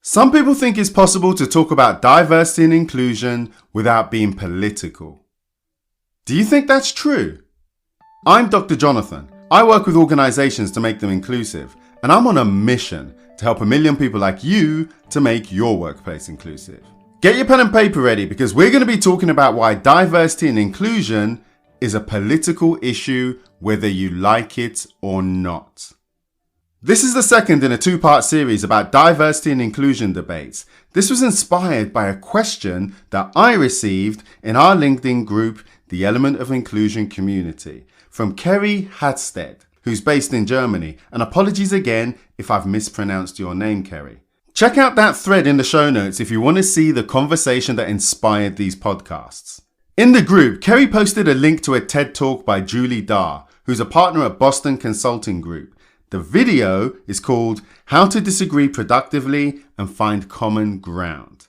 Some people think it's possible to talk about diversity and inclusion without being political. Do you think that's true? I'm Dr. Jonathan. I work with organizations to make them inclusive, and I'm on a mission to help 1 million people like you to make your workplace inclusive. Get your pen and paper ready because we're going to be talking about why diversity and inclusion is a political issue whether you like it or not. This is the second in a 2-part series about diversity and inclusion debates. This was inspired by a question that I received in our LinkedIn group, The Element of Inclusion Community, from Kerry Hadstead, who's based in Germany. And apologies again if I've mispronounced your name, Kerry. Check out that thread in the show notes if you want to see the conversation that inspired these podcasts. In the group, Kerry posted a link to a TED Talk by Julie Dahr, who's a partner at Boston Consulting Group. The video is called How to Disagree Productively and Find Common Ground.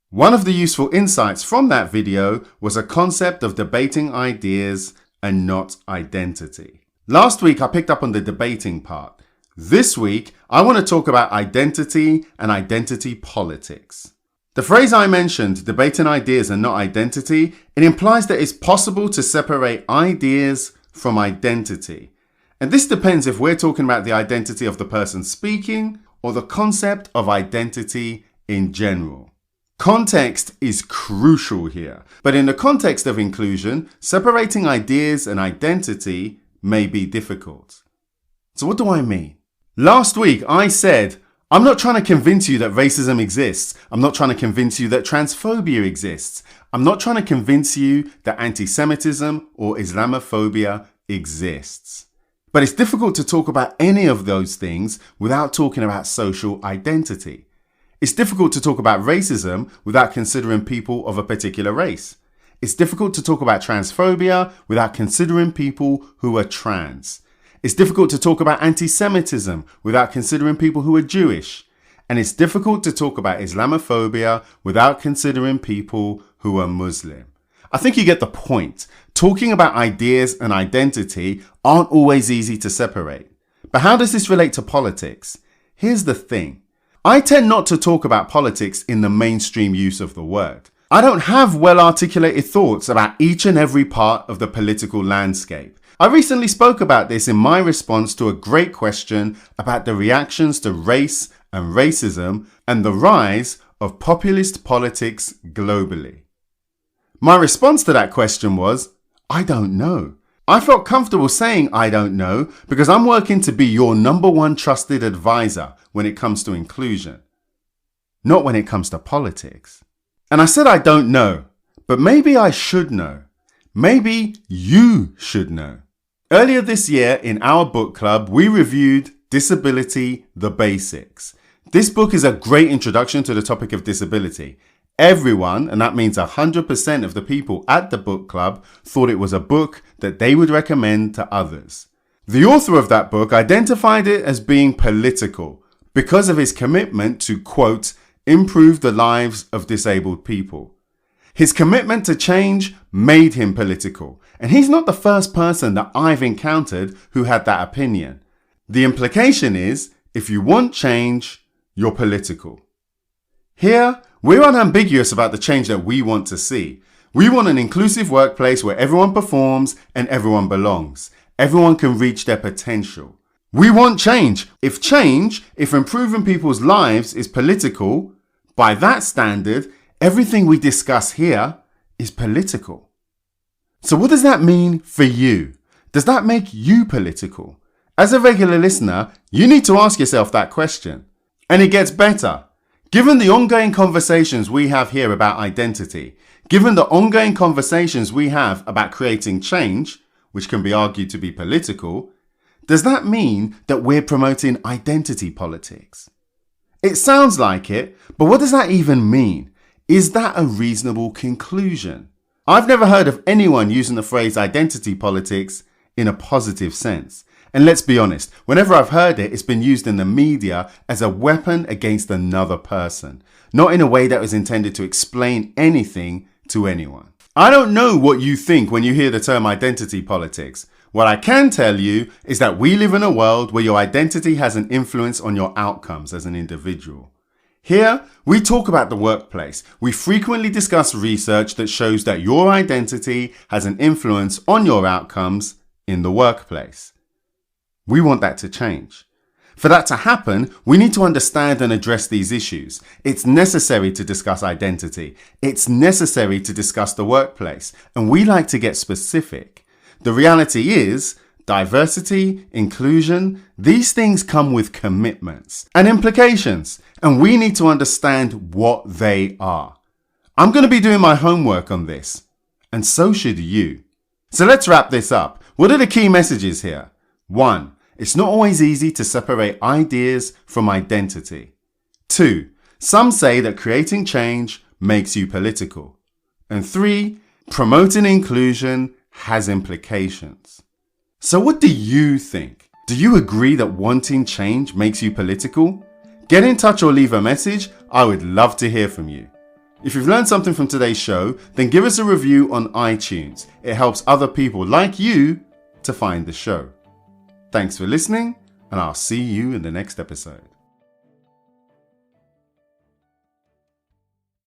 One of the useful insights from that video was a concept of debating ideas and not identity. Last week, I picked up on the debating part. This week, I want to talk about identity and identity politics. The phrase I mentioned, debating ideas and not identity, it implies that it's possible to separate ideas from identity. And this depends if we're talking about the identity of the person speaking or the concept of identity in general. Context is crucial here, but in the context of inclusion, separating ideas and identity may be difficult. So what do I mean? Last week I said, I'm not trying to convince you that racism exists. I'm not trying to convince you that transphobia exists. I'm not trying to convince you that anti-Semitism or Islamophobia exists. But it's difficult to talk about any of those things without talking about social identity. It's difficult to talk about racism without considering people of a particular race. It's difficult to talk about transphobia without considering people who are trans. It's difficult to talk about anti-Semitism without considering people who are Jewish. And it's difficult to talk about Islamophobia without considering people who are Muslim. I think you get the point. Talking about ideas and identity aren't always easy to separate. But how does this relate to politics? Here's the thing. I tend not to talk about politics in the mainstream use of the word. I don't have well-articulated thoughts about each and every part of the political landscape. I recently spoke about this in my response to a great question about the reactions to race and racism and the rise of populist politics globally. My response to that question was, I don't know. I felt comfortable saying I don't know because I'm working to be your number one trusted advisor when it comes to inclusion, not when it comes to politics. And I said I don't know, but maybe I should know. Maybe you should know. Earlier this year in our book club, we reviewed Disability: The Basics. This book is a great introduction to the topic of disability. Everyone, and that means 100% of the people at the book club, thought it was a book that they would recommend to others. The author of that book identified it as being political because of his commitment to, quote, improve the lives of disabled people. His commitment to change made him political, and he's not the first person that I've encountered who had that opinion. The implication is, if you want change, you're political. Here, we're unambiguous about the change that we want to see. We want an inclusive workplace where everyone performs and everyone belongs. Everyone can reach their potential. We want change. If improving people's lives is political, by that standard, everything we discuss here is political. So what does that mean for you? Does that make you political? As a regular listener, you need to ask yourself that question. And it gets better. Given the ongoing conversations we have here about identity, given the ongoing conversations we have about creating change, which can be argued to be political, does that mean that we're promoting identity politics? It sounds like it, but what does that even mean? Is that a reasonable conclusion? I've never heard of anyone using the phrase identity politics in a positive sense. And let's be honest, whenever I've heard it, it's been used in the media as a weapon against another person, not in a way that was intended to explain anything to anyone. I don't know what you think when you hear the term identity politics. What I can tell you is that we live in a world where your identity has an influence on your outcomes as an individual. Here, we talk about the workplace. We frequently discuss research that shows that your identity has an influence on your outcomes in the workplace. We want that to change. For that to happen, we need to understand and address these issues. It's necessary to discuss identity. It's necessary to discuss the workplace. And we like to get specific. The reality is, diversity, inclusion, these things come with commitments and implications. And we need to understand what they are. I'm going to be doing my homework on this. And so should you. So let's wrap this up. What are the key messages here? 1. It's not always easy to separate ideas from identity. 2. Some say that creating change makes you political. And 3. Promoting inclusion has implications. So what do you think? Do you agree that wanting change makes you political? Get in touch or leave a message. I would love to hear from you. If you've learned something from today's show, then give us a review on iTunes. It helps other people like you to find the show. Thanks for listening, and I'll see you in the next episode.